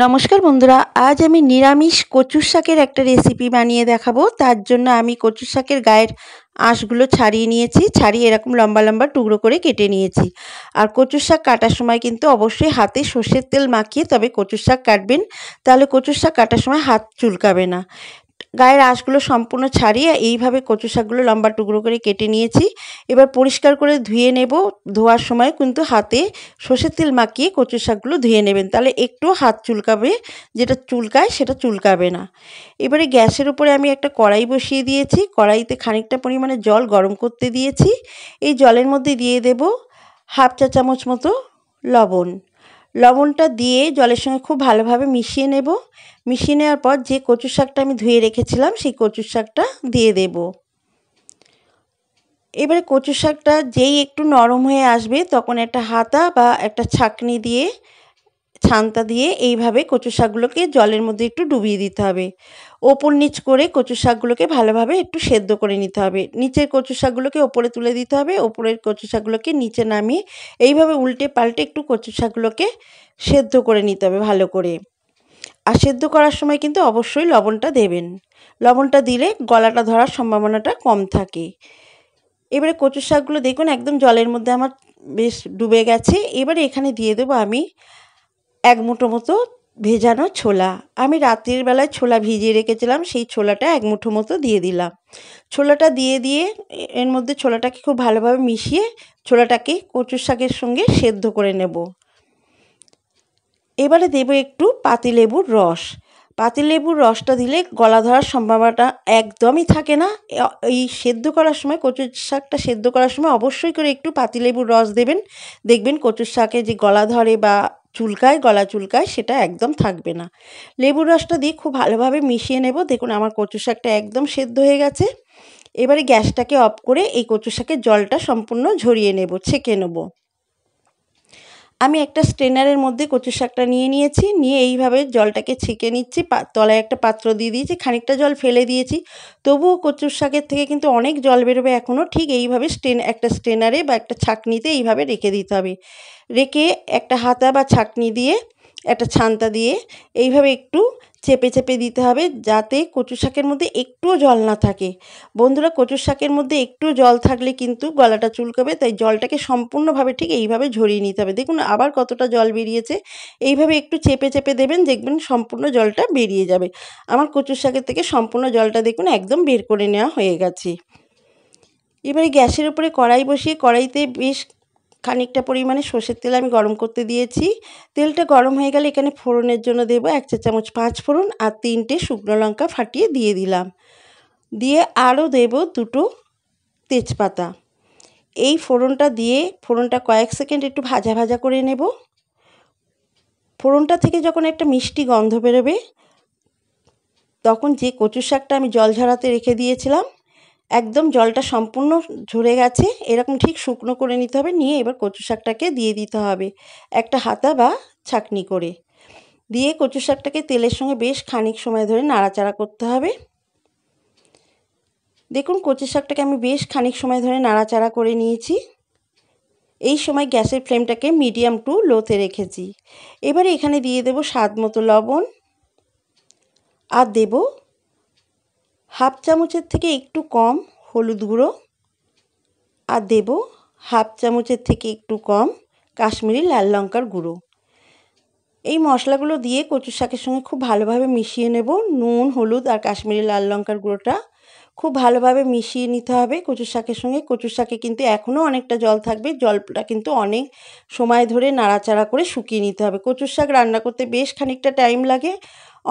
নমস্কার বন্ধুরা, আজ আমি নিরামিষ কচুর শাকের একটা রেসিপি বানিয়ে দেখাবো। তার জন্য আমি কচুর শাকের গায়ের আঁশগুলো ছাড়িয়ে নিয়েছি, ছাড়িয়ে এরকম লম্বা লম্বা টুকরো করে কেটে নিয়েছি। আর কচুর শাক কাটার সময় কিন্তু অবশ্যই হাতে সর্ষের তেল মাখিয়ে তবে কচুর শাক কাটবেন, তাহলে কচুর শাক কাটার সময় হাত চুলকাবে না। গায়ের আঁশগুলো সম্পূর্ণ ছাড়িয়ে এইভাবে কচু শাকগুলো লম্বা টুকরো করে কেটে নিয়েছি। এবার পরিষ্কার করে ধুয়ে নেব। ধোয়ার সময় কিন্তু হাতে সর্ষের তেল মাখিয়ে কচু শাকগুলো ধুয়ে নেবেন, তাহলে একটু হাত চুলকাবে, যেটা চুলকায় সেটা চুলকাবে না। এবারে গ্যাসের উপরে আমি একটা কড়াই বসিয়ে দিয়েছি। কড়াইতে খানিকটা পরিমাণে জল গরম করতে দিয়েছি। এই জলের মধ্যে দিয়ে দেব হাফ চা চামচ মতো লবণ। লবণটা দিয়ে জলের সঙ্গে খুব ভালোভাবে মিশিয়ে নেব। মিশিয়ে নেওয়ার পর যে কচু শাকটা আমি ধুয়ে রেখেছিলাম সেই কচু শাকটা দিয়ে দেব। এবারে কচু শাকটা যেই একটু নরম হয়ে আসবে তখন একটা হাতা বা একটা ছাঁকনি দিয়ে, ছান্তা দিয়ে এইভাবে কচু শাকগুলোকে জলের মধ্যে একটু ডুবিয়ে দিতে হবে। ওপর নিচ করে কচু শাকগুলোকে ভালোভাবে একটু সেদ্ধ করে নিতে হবে। নিচের কচু শাকগুলোকে ওপরে তুলে দিতে হবে, ওপরের কচু শাকগুলোকে নিচে নামিয়ে এইভাবে উল্টে পাল্টে একটু কচু শাকগুলোকে সেদ্ধ করে নিতে হবে ভালো করে। আর সেদ্ধ করার সময় কিন্তু অবশ্যই লবণটা দেবেন। লবণটা দিলে গলাটা ধরার সম্ভাবনাটা কম থাকে। এবারে কচু শাকগুলো দেখুন একদম জলের মধ্যে আমার বেশ ডুবে গেছে। এবারে এখানে দিয়ে দেবো আমি এক মুঠো মতো ভেজানো ছোলা। আমি রাতের বেলায় ছোলা ভিজিয়ে রেখেছিলাম, সেই ছোলাটা এক মুঠো মতো দিয়ে দিলাম। ছোলাটা দিয়ে এর মধ্যে ছোলাটাকে খুব ভালোভাবে মিশিয়ে ছোলাটাকে কচু শাকের সঙ্গে সেদ্ধ করে নেব। এবারে দেব একটু পাতিলেবুর রস। পাতিলেবুর রসটা দিলে গলা ধরার সম্ভাবনাটা একদমই থাকে না। এই সেদ্ধ করার সময় কচুর শাকটা সেদ্ধ করার সময় অবশ্যই করে একটু পাতিলেবুর রস দেবেন। দেখবেন কচুর শাকে যে গলা ধরে বা চুলকায়, গলা চুলকায়, সেটা একদম থাকবে না। লেবুর রসটা দিয়ে খুব ভালোভাবে মিশিয়ে নেব। দেখুন আমার কচু শাকটা একদম সেদ্ধ হয়ে গেছে। এবারে গ্যাসটাকে অফ করে এই কচু শাকের জলটা সম্পূর্ণ ঝরিয়ে নেব, ছেঁকে নেব। আমি একটা স্ট্রেনারের মধ্যে কচু শাকটা নিয়েছি, নিয়ে এইভাবে জলটাকে ছেঁকে নিচ্ছি। তলায় একটা পাত্র দিয়ে দিয়েছি, খানিকটা জল ফেলে দিয়েছি। তবুও কচুর শাকের থেকে কিন্তু অনেক জল বেরোবে এখনও। ঠিক এইভাবে একটা স্ট্রেনারে বা একটা ছাঁকনিতে এইভাবে রেখে দিতে হবে। রেখে একটা হাতা বা ছাঁকনি দিয়ে, একটা ছান্তা দিয়ে এইভাবে একটু চেপে চেপে দিতে হবে, যাতে কচু শাকের মধ্যে একটুও জল না থাকে। বন্ধুরা, কচু শাকের মধ্যে একটু জল থাকলে কিন্তু গলাটা চুলকাবে, তাই জলটাকে সম্পূর্ণভাবে ঠিক এইভাবে ঝরিয়ে নিতে হবে। দেখুন আবার কতটা জল বেরিয়েছে। এইভাবে একটু চেপে চেপে দেবেন, দেখবেন সম্পূর্ণ জলটা বেরিয়ে যাবে। আমার কচু শাকের থেকে সম্পূর্ণ জলটা দেখুন একদম বের করে নেওয়া হয়ে গেছে। এবারে গ্যাসের উপরে কড়াই বসিয়ে কড়াইতে বেশ খানিকটা পরিমাণে সর্ষের তেল আমি গরম করতে দিয়েছি। তেলটা গরম হয়ে গেলে এখানে ফোড়নের জন্য দেবো 1 চা চামচ 5 ফোড়ন আর 3টে শুকনো লঙ্কা ফাটিয়ে দিয়ে দিলাম। দিয়ে আরও দেবো 2টো তেজপাতা। এই ফোড়নটা দিয়ে ফোড়নটা কয়েক সেকেন্ড একটু ভাজা ভাজা করে নেব। ফোড়নটা থেকে যখন একটা মিষ্টি গন্ধ বেরোবে তখন যে কচু শাকটা আমি জল ঝরাতে রেখে দিয়েছিলাম, একদম জলটা সম্পূর্ণ ঝরে গেছে, এরকম ঠিক শুকনো করে নিতে হবে। নিয়ে এবার কচু শাকটাকে দিয়ে দিতে হবে একটা হাতা বা ছাঁকনি করে। দিয়ে কচু শাকটাকে তেলের সঙ্গে বেশ খানিক সময় ধরে নাড়াচাড়া করতে হবে। দেখুন কচু শাকটাকে আমি বেশ খানিক সময় ধরে নাড়াচাড়া করে নিয়েছি। এই সময় গ্যাসের ফ্লেমটাকে মিডিয়াম টু লোতে রেখেছি। এবারে এখানে দিয়ে দেব স্বাদ মতো লবণ, আর দেব হাফ চামচের থেকে একটু কম হলুদ গুঁড়ো, আর দেব হাফ চামচের থেকে একটু কম কাশ্মীরি লাল লঙ্কার গুঁড়ো। এই মশলাগুলো দিয়ে কচু শাকের সঙ্গে খুব ভালোভাবে মিশিয়ে নেব। নুন, হলুদ আর কাশ্মীরি লাল লঙ্কার গুঁড়োটা খুব ভালোভাবে মিশিয়ে নিতে হবে কচু শাকের সঙ্গে। কচু শাকে কিন্তু এখনও অনেকটা জল থাকবে, জলটা কিন্তু অনেক সময় ধরে নাড়াচাড়া করে শুকিয়ে নিতে হবে। কচুর শাক রান্না করতে বেশ খানিকটা টাইম লাগে,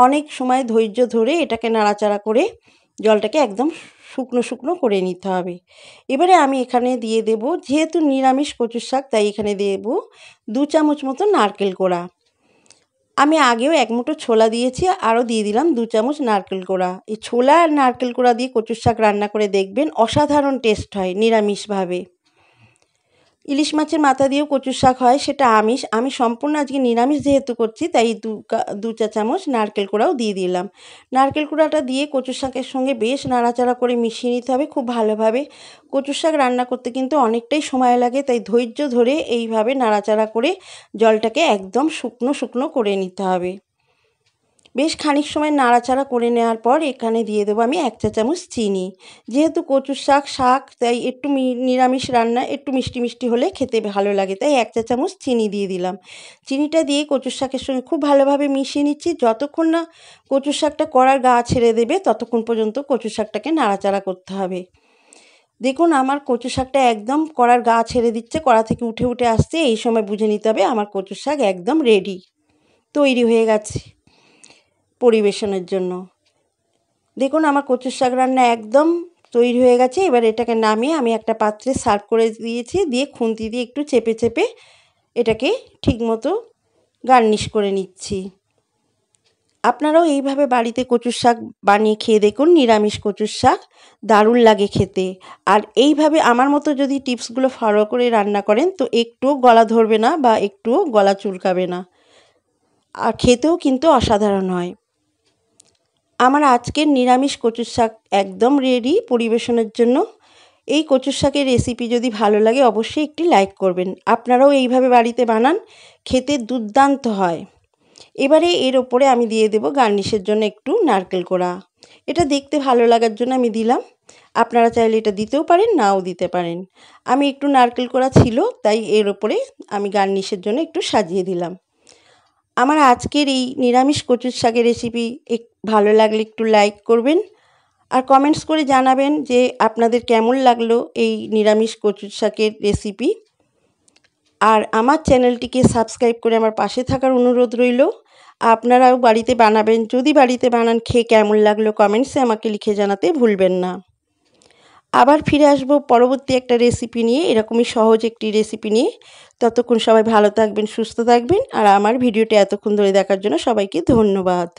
অনেক সময় ধৈর্য ধরে এটাকে নাড়াচাড়া করে জলটাকে একদম শুকনো শুকনো করে নিতে হবে। এবারে আমি এখানে দিয়ে দেব, যেহেতু নিরামিষ কচুর শাক তাই এখানে দেব 2 চামচ মতো নারকেল কোড়া। আমি আগেও এক মুঠো ছোলা দিয়েছি, আরও দিয়ে দিলাম 2 চামচ নারকেল কোড়া। এই ছোলা আর নারকেল কোড়া দিয়ে কচুর শাক রান্না করে দেখবেন অসাধারণ টেস্ট হয় নিরামিষভাবে। ইলিশ মাছের মাথা দিয়েও কচুর শাক হয়, সেটা আমিষ। আমি সম্পূর্ণ আজকে নিরামিষ যেহেতু করছি তাই 2 চা চামচ নারকেল কোড়াও দিয়ে দিলাম। নারকেল কোড়াটা দিয়ে কচুর শাকের সঙ্গে বেশ নাড়াচাড়া করে মিশিয়ে নিতে হবে খুব ভালোভাবে। কচুর শাক রান্না করতে কিন্তু অনেকটাই সময় লাগে, তাই ধৈর্য ধরে এইভাবে নাড়াচাড়া করে জলটাকে একদম শুকনো শুকনো করে নিতে হবে। বেশ খানিক সময় নাড়াচাড়া করে নেওয়ার পর এখানে দিয়ে দেবো আমি 1 চা চামচ চিনি। যেহেতু কচুর শাক তাই একটু নিরামিষ রান্না একটু মিষ্টি মিষ্টি হলে খেতে ভালো লাগে, তাই 1 চা চামচ চিনি দিয়ে দিলাম। চিনিটা দিয়ে কচুর শাকের সঙ্গে খুব ভালোভাবে মিশিয়ে নিচ্ছি। যতক্ষণ না কচুর শাকটা কড়ার গা ছেড়ে দেবে ততক্ষণ পর্যন্ত কচুর শাকটাকে নাড়াচাড়া করতে হবে। দেখুন আমার কচু শাকটা একদম কড়ার গা ছেড়ে দিচ্ছে, কড়া থেকে উঠে উঠে আসছে। এই সময় বুঝে নিতে হবে আমার কচুর শাক একদম রেডি, তৈরি হয়ে গেছে পরিবেশনের জন্য। দেখুন আমার কচুর শাক রান্না একদম তৈরি হয়ে গেছে। এবার এটাকে নামিয়ে আমি একটা পাত্রে সার্ভ করে দিয়েছি, দিয়ে খুন্তি দিয়ে একটু চেপে চেপে এটাকে ঠিকমতো গার্নিশ করে নিচ্ছি। আপনারাও এইভাবে বাড়িতে কচুর শাক বানিয়ে খেয়ে দেখুন। নিরামিষ কচুর শাক দারুণ লাগে খেতে। আর এইভাবে আমার মতো যদি টিপসগুলো ফলো করে রান্না করেন তো একটুও গলা ধরবে না বা একটুও গলা চুলকাবে না, আর খেতেও কিন্তু অসাধারণ হয়। আমার আজকের নিরামিষ কচুর শাক একদম রেডি পরিবেশনের জন্য। এই কচুর শাকের রেসিপি যদি ভালো লাগে অবশ্যই একটি লাইক করবেন। আপনারাও এইভাবে বাড়িতে বানান, খেতে দুর্দান্ত হয়। এবারে এর ওপরে আমি দিয়ে দেব গার্নিশের জন্য একটু নারকেল কোড়া। এটা দেখতে ভালো লাগার জন্য আমি দিলাম। আপনারা চাইলে এটা দিতেও পারেন, নাও দিতে পারেন। আমি একটু নারকেল কোড়া ছিল তাই এর ওপরে আমি গার্নিশের জন্য একটু সাজিয়ে দিলাম। আমার আজকের এই নিরামিষ কচুর শাকের রেসিপি ভালো লাগলে একটু লাইক করবেন আর কমেন্টস করে জানাবেন যে আপনাদের কেমন লাগলো এই নিরামিষ কচুর শাকের রেসিপি। আর আমার চ্যানেলটিকে সাবস্ক্রাইব করে আমার পাশে থাকার অনুরোধ রইল। আপনারাও বাড়িতে বানাবেন, যদি বাড়িতে বানান খেয়ে কেমন লাগলো কমেন্টসে আমাকে লিখে জানাতে ভুলবেন না। আবার ফিরে আসব পরবর্তী একটা রেসিপি নিয়ে, এরকমই সহজ একটি রেসিপি নিয়ে। ততক্ষণ সবাই ভালো থাকবেন, সুস্থ থাকবেন। আর আমার ভিডিওটা এতক্ষণ ধরে দেখার জন্য সবাইকে ধন্যবাদ।